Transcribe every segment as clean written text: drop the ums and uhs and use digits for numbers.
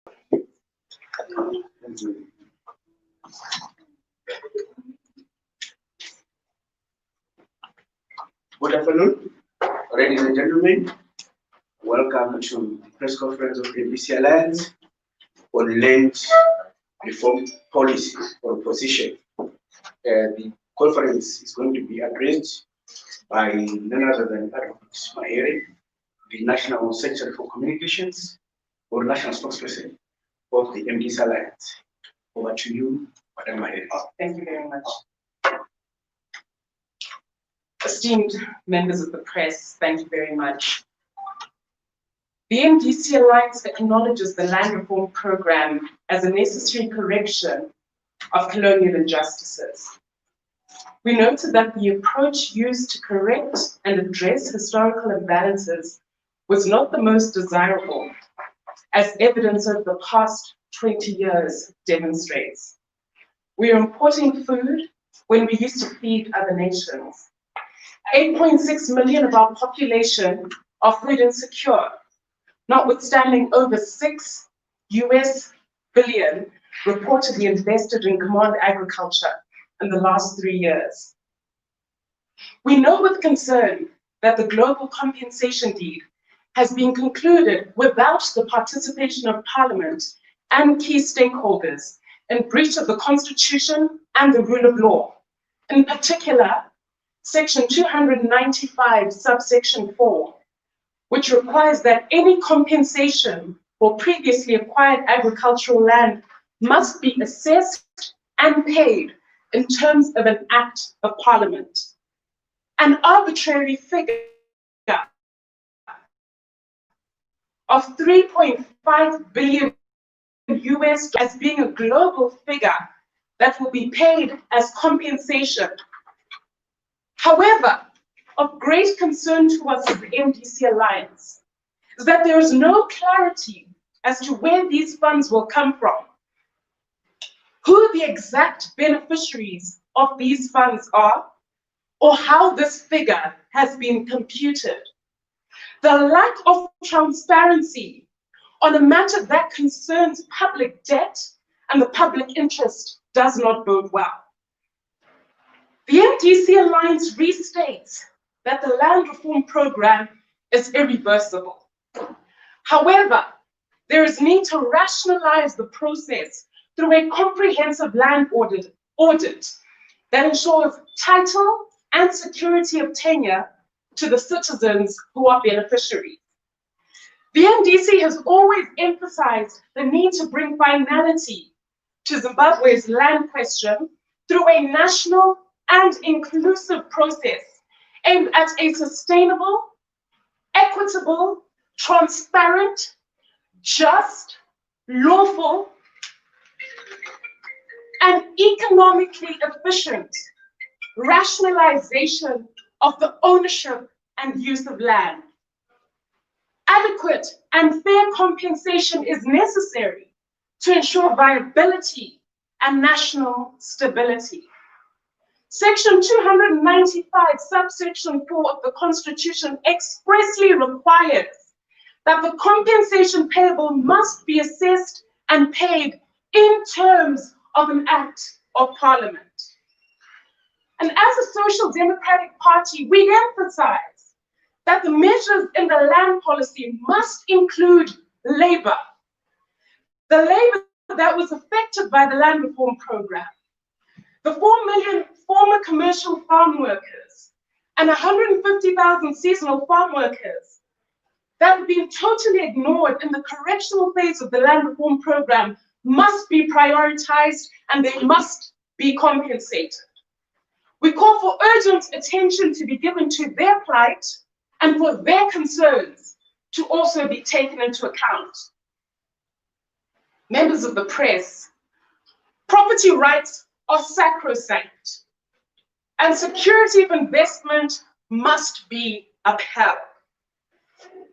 Good afternoon, ladies and gentlemen. Welcome to the press conference of the MDC Alliance on land reform policy or position. The conference is going to be addressed by none other than Advocate Mahere, the National Secretary for Communications or National Spokesperson of the MDC Alliance. Over to you, Madam Mahere. Thank you very much. Esteemed members of the press, thank you very much. The MDC Alliance acknowledges the Land Reform Program as a necessary correction of colonial injustices. We noted that the approach used to correct and address historical imbalances was not the most desirable, as evidence over the past 20 years demonstrates. We are importing food when we used to feed other nations. 8.6 million of our population are food insecure, notwithstanding over $6 billion reportedly invested in command agriculture in the last 3 years. We know with concern that the global compensation deed has been concluded without the participation of Parliament and key stakeholders in breach of the Constitution and the rule of law. In particular, Section 295, subsection 4, which requires that any compensation for previously acquired agricultural land must be assessed and paid in terms of an act of Parliament. An arbitrary figure of $3.5 billion as being a global figure that will be paid as compensation. However, of great concern to us as the MDC Alliance is that there is no clarity as to where these funds will come from, who the exact beneficiaries of these funds are, or how this figure has been computed. The lack of transparency on a matter that concerns public debt and the public interest does not bode well. The MDC Alliance restates that the Land Reform Program is irreversible. However, there is need to rationalize the process through a comprehensive land audit that ensures title and security of tenure to the citizens who are beneficiaries. The MDC has always emphasized the need to bring finality to Zimbabwe's land question through a national and inclusive process aimed at a sustainable, equitable, transparent, just, lawful, and economically efficient rationalization of the ownership and use of land. Adequate and fair compensation is necessary to ensure viability and national stability. Section 295, subsection 4 of the Constitution expressly requires that the compensation payable must be assessed and paid in terms of an act of Parliament. And as a Social Democratic Party, we emphasize that the measures in the land policy must include labor. The labor that was affected by the Land Reform Program. The 4 million former commercial farm workers and 150,000 seasonal farm workers that have been totally ignored in the correctional phase of the Land Reform Program must be prioritized and they must be compensated. We call for urgent attention to be given to their plight and for their concerns to also be taken into account. Members of the press, property rights are sacrosanct, and security of investment must be upheld.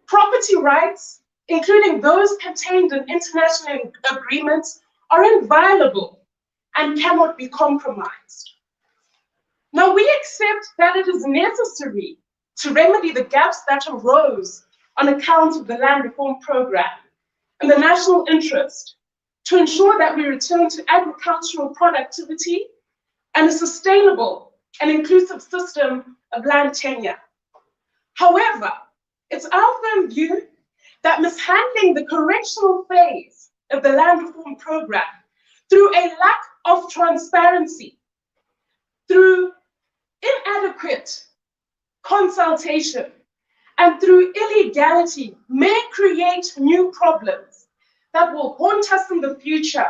Property rights, including those contained in international agreements, are inviolable and cannot be compromised. Now, we accept that it is necessary to remedy the gaps that arose on account of the Land Reform Program, and the national interest to ensure that we return to agricultural productivity and a sustainable and inclusive system of land tenure. However, it's our firm view that mishandling the correctional phase of the land reform program through a lack of transparency, through inadequate consultation, and through illegality may create new problems that will haunt us in the future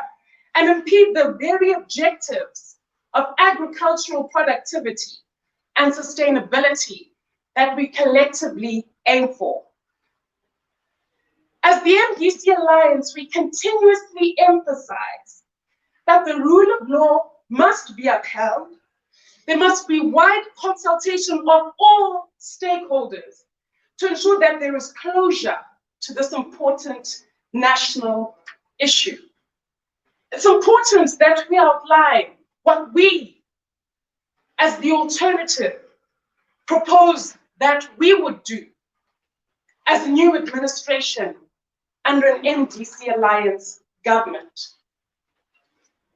and impede the very objectives of agricultural productivity and sustainability that we collectively aim for. As the MDC Alliance, we continuously emphasize that the rule of law must be upheld. There must be wide consultation of all stakeholders to ensure that there is closure to this important national issue. It's important that we outline what we, as the alternative, propose that we would do as a new administration under an MDC Alliance government.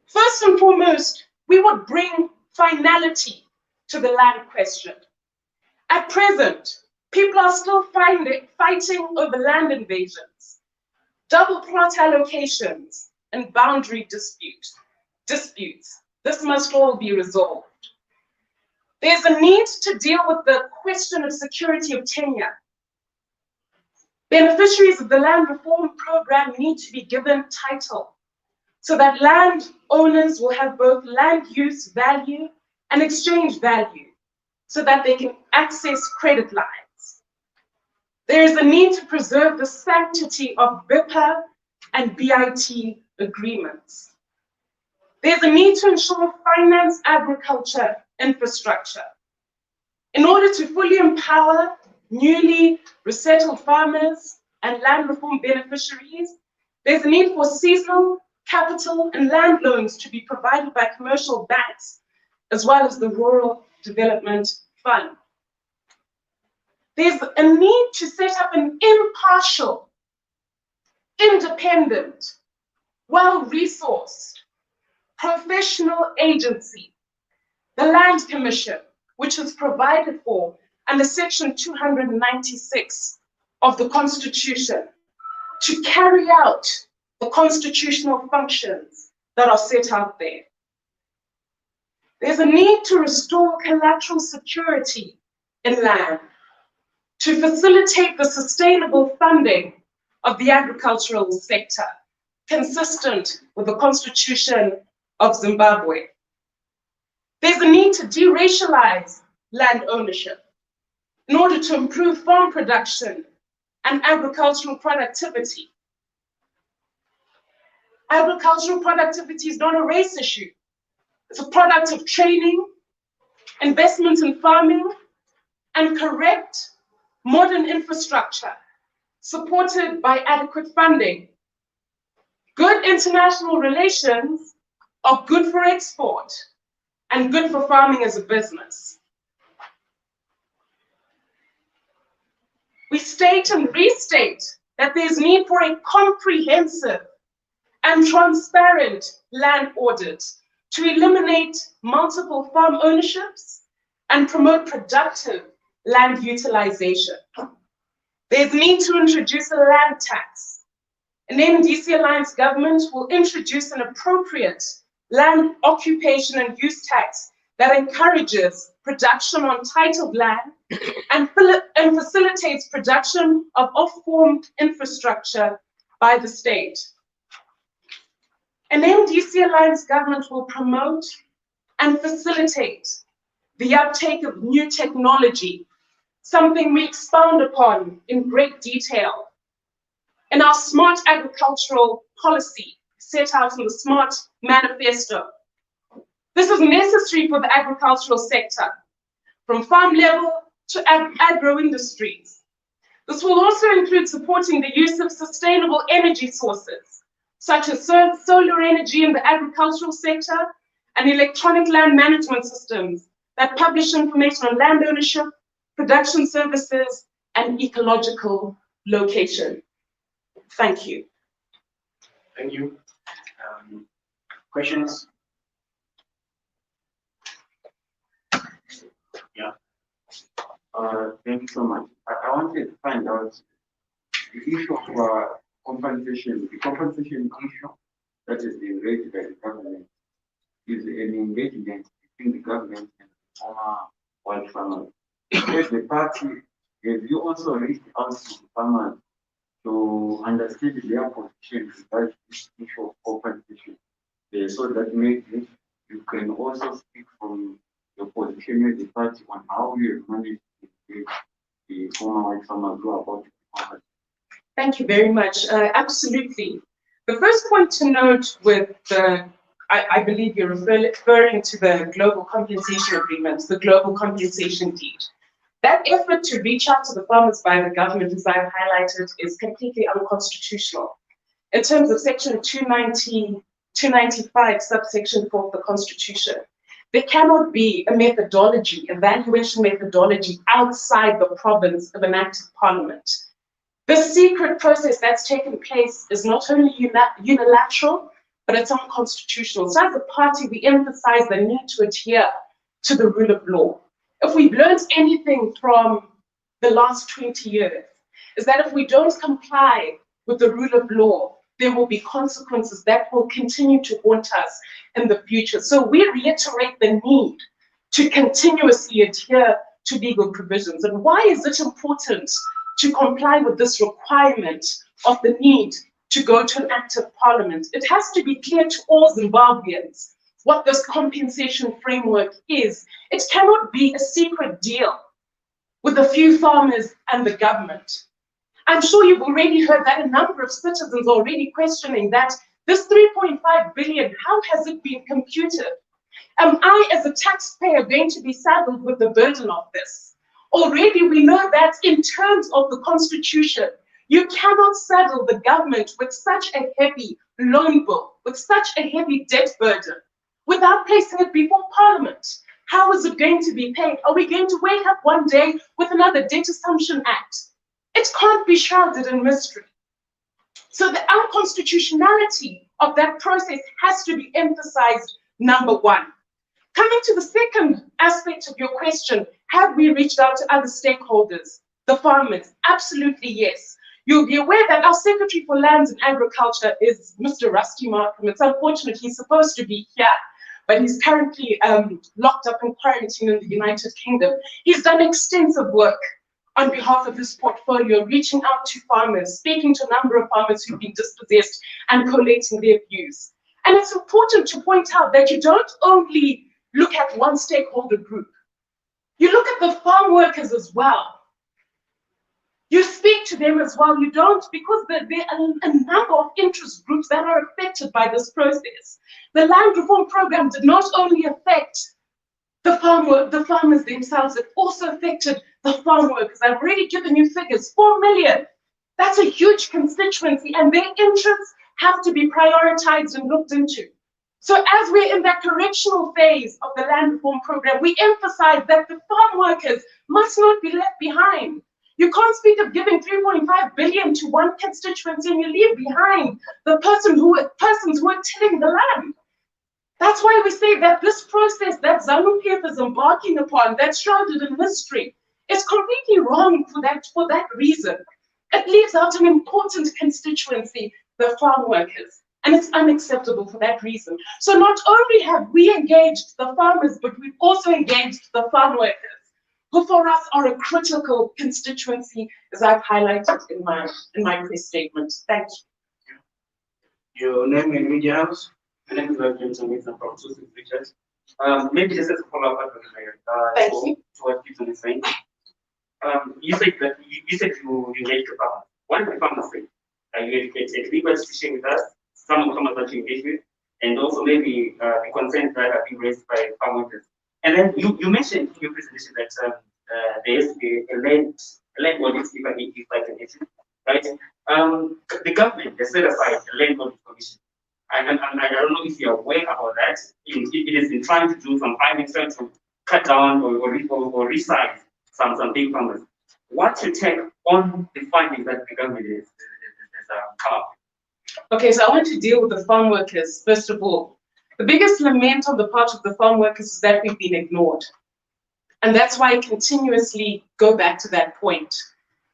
First and foremost, we would bring finality to the land question. At present, people are still fighting over land invasions, double plot allocations, and boundary disputes. This must all be resolved. There's a need to deal with the question of security of tenure. Beneficiaries of the land reform program need to be given title so that land owners will have both land use value and exchange value so that they can access credit lines. There is a need to preserve the sanctity of BIPA and BIT agreements. There's a need to ensure finance agriculture infrastructure. In order to fully empower newly resettled farmers and land reform beneficiaries, there's a need for seasonal capital and land loans to be provided by commercial banks, as well as the Rural Development Fund. There's a need to set up an impartial, independent, well-resourced, professional agency, the Land Commission, which is provided for under Section 296 of the Constitution, to carry out the constitutional functions that are set out there. There's a need to restore collateral security in land, to facilitate the sustainable funding of the agricultural sector, consistent with the Constitution of Zimbabwe. There's a need to deracialize land ownership in order to improve farm production and agricultural productivity. Agricultural productivity is not a race issue. It's a product of training, investment in farming, and correct modern infrastructure supported by adequate funding. Good international relations are good for export and good for farming as a business. We state and restate that there's need for a comprehensive and transparent land audit to eliminate multiple farm ownerships and promote productive land utilization. There's need to introduce a land tax. An MDC Alliance government will introduce an appropriate land occupation and use tax that encourages production on titled land and facilitates production of off-farm infrastructure by the state. An MDC Alliance government will promote and facilitate the uptake of new technology, something we expound upon in great detail in our smart agricultural policy set out in the SMART manifesto. This is necessary for the agricultural sector, from farm level to agro-industries. This will also include supporting the use of sustainable energy sources, such as solar energy in the agricultural sector and electronic land management systems that publish information on land ownership, production services, and ecological location. Thank you. Thank you. Questions? Yeah. Thank you so much. I wanted to find out the issue of compensation. The compensation issue that is being raised by the government is an engagement between the government and the former white farmers. As the party, have you also reached out to the farmers to understand their position regarding this issue of compensation? So that maybe you can also speak from your position as the party on how you have managed to engage the former white farmers who are about to become. Thank you very much. Absolutely. The first point to note with the, I believe you're referring to the global compensation agreement, the global compensation deed. That effort to reach out to the farmers by the government, as I've highlighted, is completely unconstitutional. In terms of section 295, subsection 4 of the Constitution, there cannot be a methodology, evaluation methodology outside the province of an act of parliament. The secret process that's taken place is not only unilateral, but it's unconstitutional. So as a party, we emphasize the need to adhere to the rule of law. If we've learned anything from the last 20 years, is that if we don't comply with the rule of law, there will be consequences that will continue to haunt us in the future. So we reiterate the need to continuously adhere to legal provisions. And why is it important to comply with this requirement of the need to go to an act of parliament? It has to be clear to all Zimbabweans what this compensation framework is. It cannot be a secret deal with a few farmers and the government. I'm sure you've already heard that a number of citizens are already questioning that this 3.5 billion, how has it been computed? Am I, as a taxpayer, going to be saddled with the burden of this? Already we know that in terms of the Constitution, you cannot saddle the government with such a heavy loan bill, with such a heavy debt burden, without placing it before Parliament. How is it going to be paid? Are we going to wake up one day with another Debt Assumption Act? It can't be shrouded in mystery. So the unconstitutionality of that process has to be emphasized, number one. Coming to the second aspect of your question, have we reached out to other stakeholders, the farmers? Absolutely, yes. You'll be aware that our Secretary for Lands and Agriculture is Mr. Rusty Markham. It's unfortunate he's supposed to be here, but he's currently locked up in quarantine in the United Kingdom. He's done extensive work on behalf of his portfolio, reaching out to farmers, speaking to a number of farmers who've been dispossessed and collating their views. And it's important to point out that you don't only look at one stakeholder group. You look at the farm workers as well. You speak to them as well. You don't, because there are a number of interest groups that are affected by this process. The land reform program did not only affect the farmers themselves, it also affected the farm workers. I've already given you figures, 4 million. That's a huge constituency, and their interests have to be prioritized and looked into. So as we're in that correctional phase of the land reform program, we emphasize that the farm workers must not be left behind. You can't speak of giving 3.5 billion to one constituency and you leave behind the persons who are tilling the land. That's why we say that this process that ZANU-PF is embarking upon, that's shrouded in mystery, is completely wrong for that reason. It leaves out an important constituency, the farm workers, and it's unacceptable for that reason. So not only have we engaged the farmers, but we've also engaged the farm workers, who for us are a critical constituency, as I've highlighted in my press statement. Thank you. Your name and media house? My name is James Wilson from 26 Pictures. Maybe just as a follow-up to what Peter is saying. You said that you engage the farmers. What did the farmers say? You educated legal institution with us, some of the farmers that you engage with, and also maybe the concerns that have been raised by farm workers. And then you mentioned in your presentation that there is a land audit if I can get it, right? The government has set aside a land audit commission. And I don't know if you're aware about that. It has been trying to do some findings, trying to cut down or resize some big farmers. What's your take on the findings that the government has come up with? Okay, so I want to deal with the farm workers, first of all. The biggest lament on the part of the farm workers is that we've been ignored. And that's why I continuously go back to that point.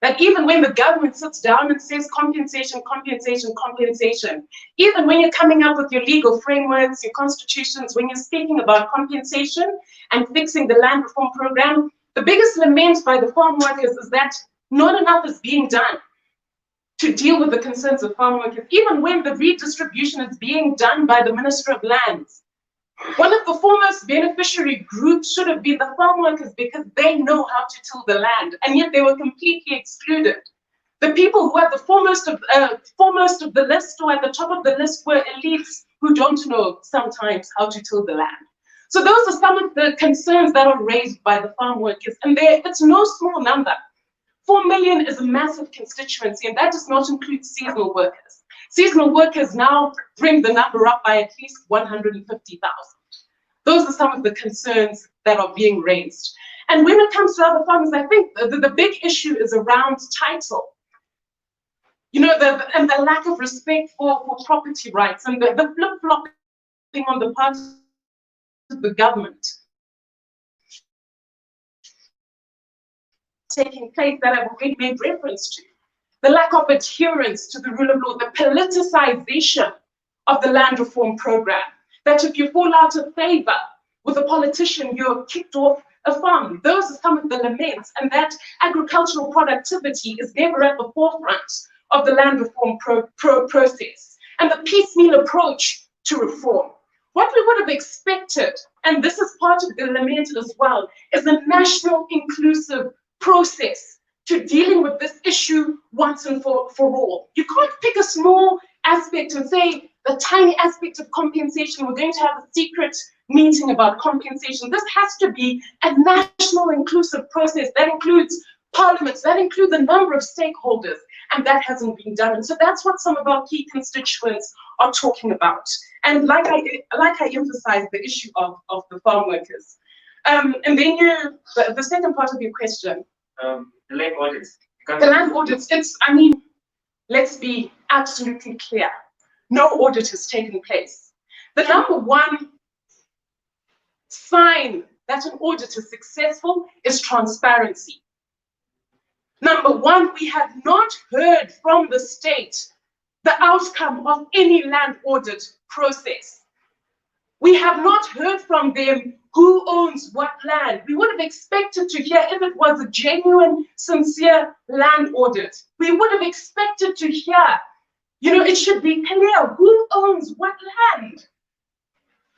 That even when the government sits down and says compensation, compensation, compensation, even when you're coming up with your legal frameworks, your constitutions, when you're speaking about compensation and fixing the land reform program, the biggest lament by the farm workers is that not enough is being done to deal with the concerns of farm workers, even when the redistribution is being done by the Minister of Lands. One of the foremost beneficiary groups should have been the farm workers because they know how to till the land, and yet they were completely excluded. The people who are the foremost of the list or at the top of the list were elites who don't know sometimes how to till the land. So those are some of the concerns that are raised by the farm workers, and it's no small number. 4 million is a massive constituency, and that does not include seasonal workers. Seasonal workers now bring the number up by at least 150,000. Those are some of the concerns that are being raised. And when it comes to other farmers, I think the big issue is around title. You know, and the lack of respect for property rights and the flip-flopping on the part of the government taking place that I've already made reference to. The lack of adherence to the rule of law, the politicization of the land reform program, that if you fall out of favor with a politician, you're kicked off a farm. Those are some of the laments, and that agricultural productivity is never at the forefront of the land reform process, and the piecemeal approach to reform. What we would have expected, and this is part of the lament as well, is a national inclusive process to dealing with this issue once and for all. You can't pick a small aspect and say the tiny aspect of compensation, we're going to have a secret meeting about compensation. This has to be a national inclusive process that includes parliaments, that includes a number of stakeholders, and that hasn't been done. And so that's what some of our key constituents are talking about. And like I emphasized, the issue of the farm workers. And then the second part of your question. The land audits. The land audits, let's be absolutely clear. No audit has taken place. The number one sign that an audit is successful is transparency. Number one, we have not heard from the state the outcome of any land audit process. We have not heard from them who owns what land. We would have expected to hear if it was a genuine, sincere land audit. We would have expected to hear, it should be clear who owns what land.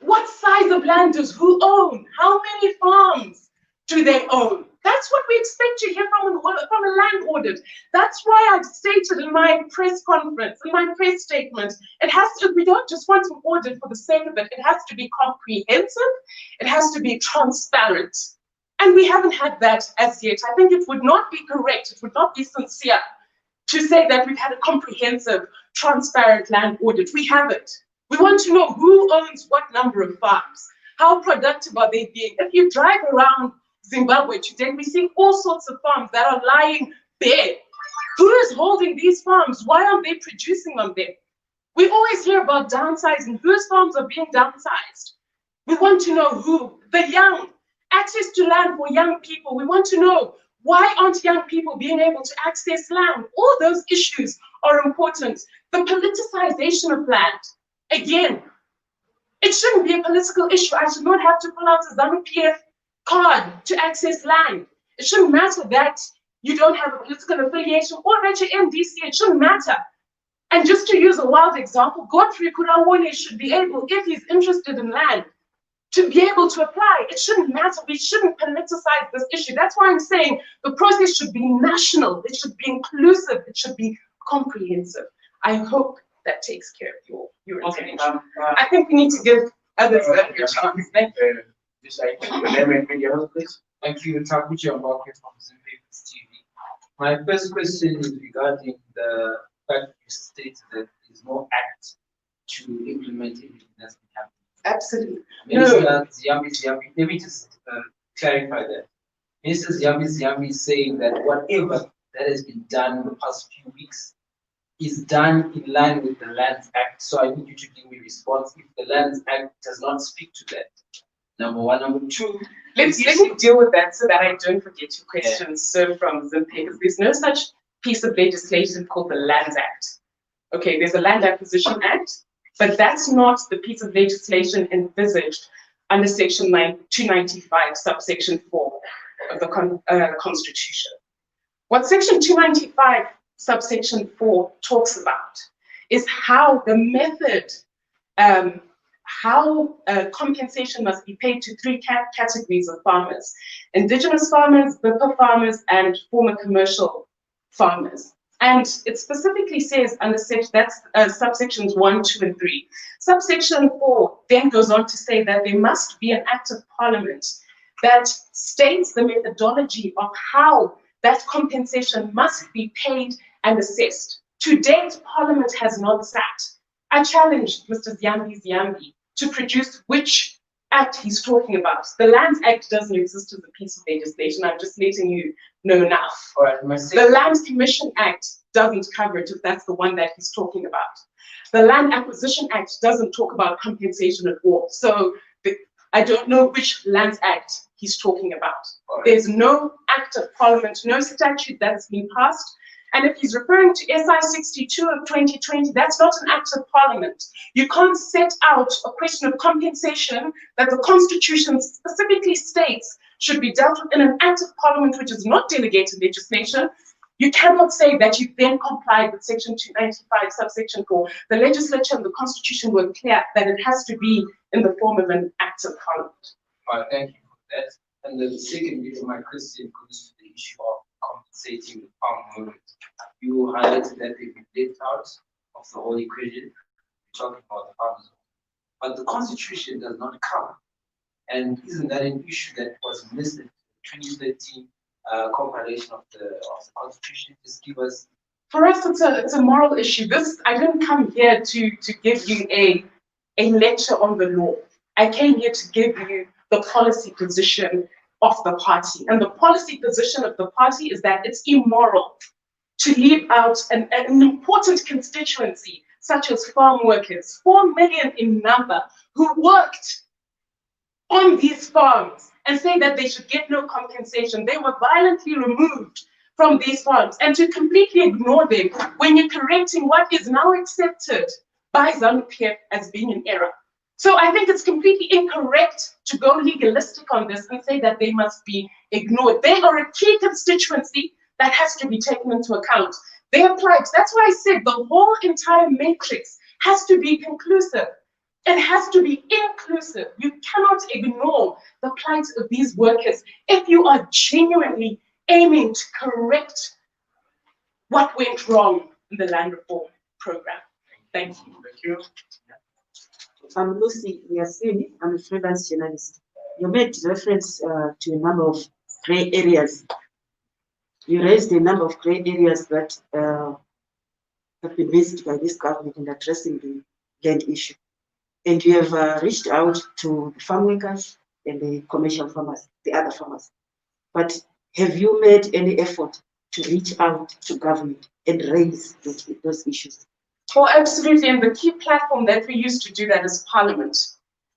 What size of land does who own? How many farms do they own? That's what we expect to hear from a land audit. That's why I've stated in my press conference, in my press statement, we don't just want an audit for the sake of it. It has to be comprehensive. It has to be transparent. And we haven't had that as yet. I think it would not be correct, it would not be sincere to say that we've had a comprehensive, transparent land audit. We haven't. We want to know who owns what number of farms. How productive are they being? If you drive around Zimbabwe today, we see all sorts of farms that are lying bare. Who is holding these farms? Why aren't they producing on them? We always hear about downsizing. Whose farms are being downsized? We want to know who. The young. Access to land for young people. We want to know why aren't young people being able to access land? All those issues are important. The politicization of land. Again, it shouldn't be a political issue. I should not have to pull out a ZANU-PF card to access land. It shouldn't matter that you don't have a political affiliation or that you're MDC. It shouldn't matter. And just to use a wild example, Godfrey Kurawole should be able, if he's interested in land, to be able to apply. It shouldn't matter. We shouldn't politicize this issue. That's why I'm saying the process should be national. It should be inclusive. It should be comprehensive. I hope that takes care of your Okay. intervention. I think we need to give others a chance. Thank you. This item, name and media house, please. Thank you, Takuchi Ambake from Zimbabwe's TV. My first question is regarding the fact you stated that there's no act to implement everything that's been happening. Absolutely. Minister Ziyambi, let me just clarify that. Minister Ziyambi is saying that whatever that has been done in the past few weeks is done in line with the Lands Act. So I need you to give me a response if the Lands Act does not speak to that. Number one. Number two. Let me deal with that so that I don't forget your questions. So from Zimpe, because there's no such piece of legislation called the Lands Act. Okay, there's a Land Acquisition Act, but that's not the piece of legislation envisaged under Section 295, subsection 4 of the Constitution. What Section 295, subsection 4 talks about is how the method, how compensation must be paid to three categories of farmers: indigenous farmers, BIPA farmers, and former commercial farmers. And it specifically says under that's subsections 1, 2, and 3. Subsection 4 then goes on to say that there must be an act of parliament that states the methodology of how that compensation must be paid and assessed. To date, Parliament has not sat. I challenged Mr. Ziyambi to produce which act he's talking about. The Lands Act doesn't exist as a piece of legislation. I'm just letting you know now. All right, the Land Commission Act doesn't cover it if that's the one that he's talking about. The Land Acquisition Act doesn't talk about compensation at all. So I don't know which Lands Act he's talking about. Right. There's no act of parliament, no statute that's been passed. And if he's referring to SI 62 of 2020, that's not an act of parliament. You can't set out a question of compensation that the Constitution specifically states should be dealt with in an act of parliament, which is not delegated legislation. You cannot say that you then complied with Section 295, subsection 4. The legislature and the Constitution were clear that it has to be in the form of an act of parliament. All right, thank you for that. And the second bit of my question goes to the issue of compensating the farm movement. You highlighted that they've been left out of the whole equation. We're talking about the farmers. But the Constitution does not cover. And isn't that an issue that was missed in 2013 compilation of the Constitution? Just give us. For us, it's a moral issue. I didn't come here to give you a lecture on the law. I came here to give you the policy position of the party. And the policy position of the party is that it's immoral to leave out an important constituency, such as farm workers, 4 million in number, who worked on these farms, and say that they should get no compensation. They were violently removed from these farms, and to completely ignore them when you're correcting what is now accepted by ZANU-PF as being an error. So I think it's completely incorrect to go legalistic on this and say that they must be ignored. They are a key constituency that has to be taken into account. They applied. That's why I said the whole entire matrix has to be conclusive. It has to be inclusive. You cannot ignore the plight of these workers if you are genuinely aiming to correct what went wrong in the land reform program. Thank you. Thank you. I'm Lucy Yasini. I'm a freelance journalist. You made reference to a number of gray areas. You raised a number of gray areas that have been missed by this government in addressing the land issue. And you have reached out to the farm workers and the commercial farmers, the other farmers. But have you made any effort to reach out to government and raise those issues? Well, absolutely, and the key platform that we use to do that is Parliament.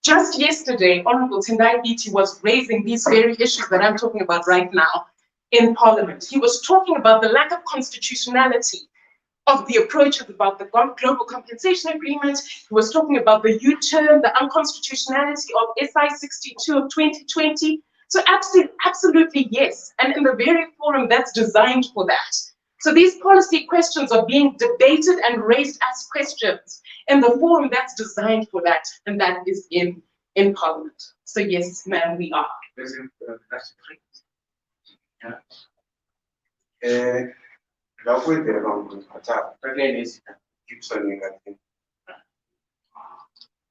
Just yesterday, Honorable Tendai Biti was raising these very issues that I'm talking about right now in Parliament. He was talking about the lack of constitutionality of the approaches about the Global Compensation Agreement. He was talking about the U-turn, the unconstitutionality of SI 62 of 2020. So absolutely yes, and in the very forum that's designed for that. So these policy questions are being debated and raised as questions in the forum that's designed for that, and that is in Parliament. So yes, ma'am, we are.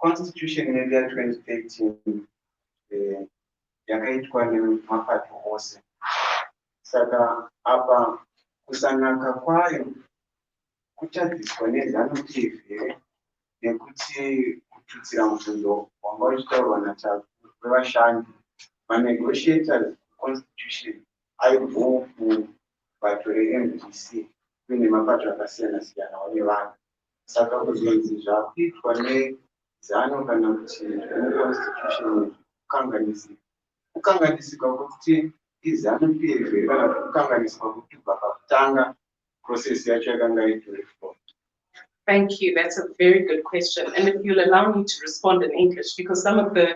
Constitution area 2013 yakaitwa nemapato ose. Saka apa kusanaka kwayo kuchadziswa neZANU-PF nekuti kututsira mubvundo wanga uchitaurwa navashandi. Manegotiators constitution aibva kubato reMDC kune mapato akasiyana-siyana vane vanhu. Saka kuzonzi zvakuitwa nezano kana kuti constitution kukanganisika. Kukanganisika kuti izano PF kana kukanganisika kuti pakutanga process yacho yakanga iri reform. Thank you. That's a very good question. And if you'll allow me to respond in English, because some of the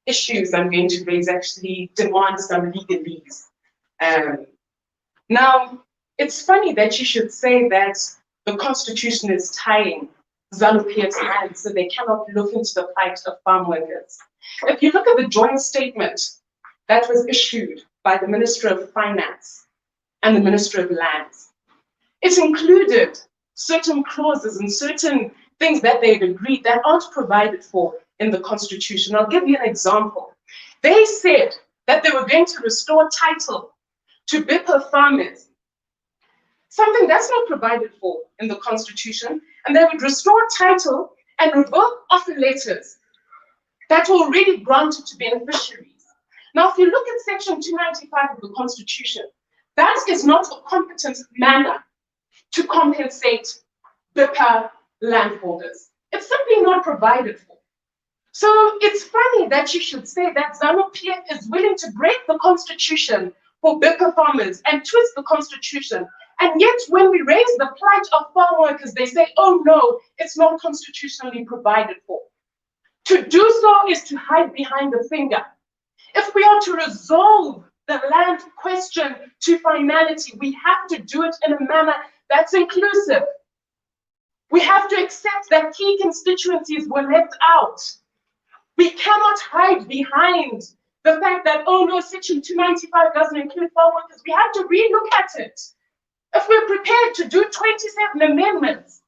issues I'm going to raise actually demand some legalese. Now, it's funny that you should say that the Constitution is tying ZANU-PF's hands so they cannot look into the plight of farm workers. If you look at the joint statement that was issued by the Minister of Finance and the Minister of Lands, it included certain clauses and certain things that they had agreed that aren't provided for in the Constitution. I'll give you an example. They said that they were going to restore title to BIPA farmers, something that's not provided for in the Constitution, and they would restore title and revoke offer letters that were already granted to beneficiaries. Now, if you look at Section 295 of the Constitution, that is not a competent manner to compensate BIPA landholders. It's simply not provided for. So it's funny that you should say that ZANU-PF is willing to break the Constitution for BIPA farmers and twist the Constitution. And yet when we raise the plight of farm workers, they say, oh no, it's not constitutionally provided for. To do so is to hide behind the finger. If we are to resolve the land question to finality, we have to do it in a manner that's inclusive. We have to accept that key constituencies were left out. We cannot hide behind the fact that, oh no, Section 295 doesn't include farm workers. We have to relook at it. If we're prepared to do 27 amendments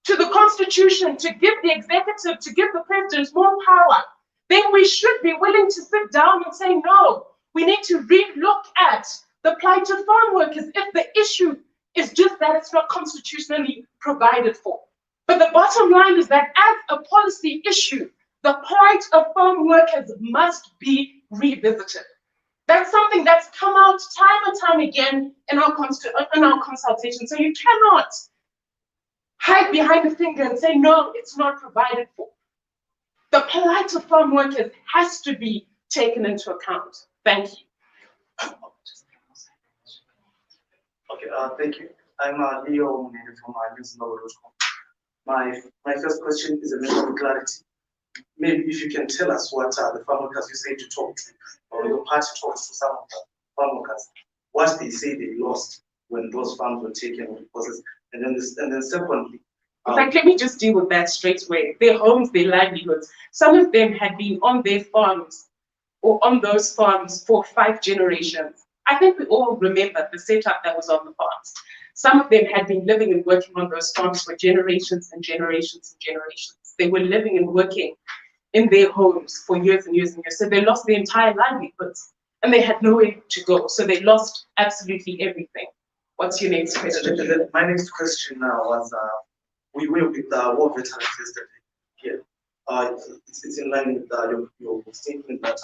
to the Constitution to give the executive, to give the president more power, then we should be willing to sit down and say, no, we need to relook at the plight of farm workers if the issue is just that it's not constitutionally provided for. But the bottom line is that as a policy issue, the plight of farm workers must be revisited. That's something that's come out time and time again in our consultation. So you cannot hide behind the finger and say, no, it's not provided for. The plight of farm workers has to be taken into account. Thank you. Okay, thank you. I'm Leo from newsnow.com. My first question is a matter of clarity. Maybe if you can tell us what the farm workers you say to talk to, or your party talks to some of the farm workers, what they say they lost when those farms were taken over the process, and then secondly. In fact, let me just deal with that straight away. Their homes, their livelihoods. Some of them had been on their farms or on those farms for 5 generations. I think we all remember the setup that was on the farms. Some of them had been living and working on those farms for generations and generations and generations. They were living and working in their homes for years and years and years. So they lost their entire livelihoods and they had nowhere to go. So they lost absolutely everything. What's your next question? My next question now was, we were with the war veterans yesterday here. It's in line with your statement that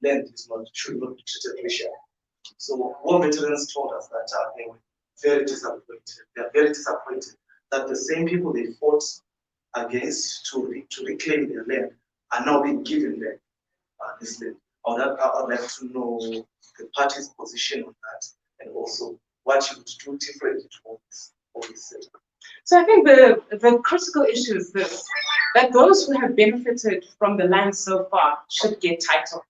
land should not be treated racially. So war veterans told us that they were very disappointed. They are very disappointed that the same people they fought against to reclaim their land are now being given them this land. I'd like to know the party's position on that, and also what you would do differently for this. So I think the critical issue is this, that those who have benefited from the land so far should get title.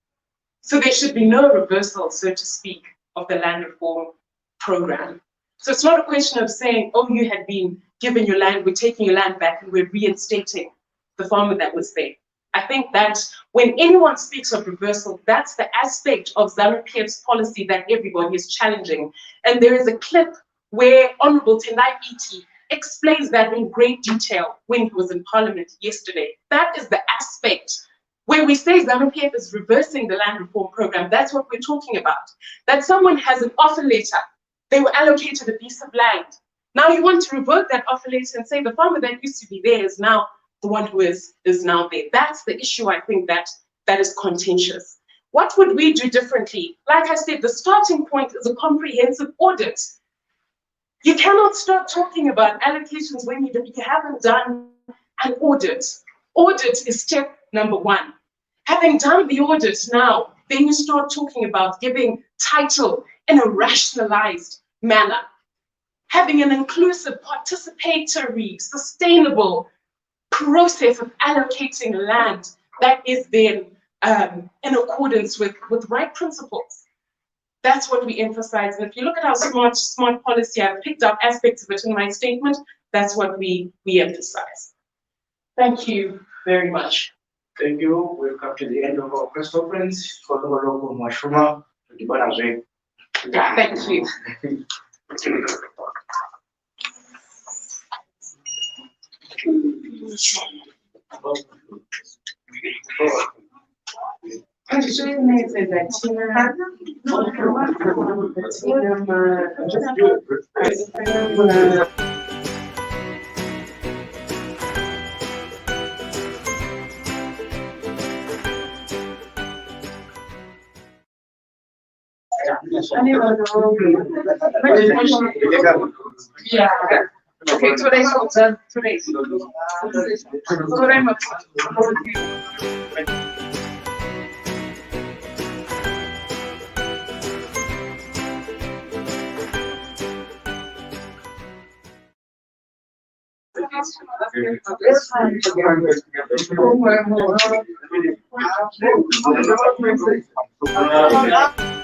So there should be no reversal, so to speak, of the land reform program. So it's not a question of saying, oh, you had been given your land, we're taking your land back and we're reinstating the farmer that was there. I think that when anyone speaks of reversal, that's the aspect of ZANU-PF's policy that everybody is challenging. And there is a clip where Honorable Tendai Iti explains that in great detail when he was in Parliament yesterday. That is the aspect where we say ZANU-PF is reversing the land reform program. That's what we're talking about. That someone has an offer letter, they were allocated a piece of land. Now you want to revoke that offer letter and say the farmer that used to be there is now the one who is now there. That's the issue, I think, that is contentious. What would we do differently? Like I said, the starting point is a comprehensive audit. You cannot start talking about allocations when you haven't done an audit. Audit is step number one. Having done the audit now, then you start talking about giving title in a rationalized manner. Having an inclusive, participatory, sustainable process of allocating land that is then in accordance with right principles. That's what we emphasize. And if you look at our smart policy, I've picked up aspects of it in my statement. That's what we emphasize. Thank you very much. Thank you. We've come to the end of our press conference. Thank you. Yeah. Okay, today's done. Today's. Thank you.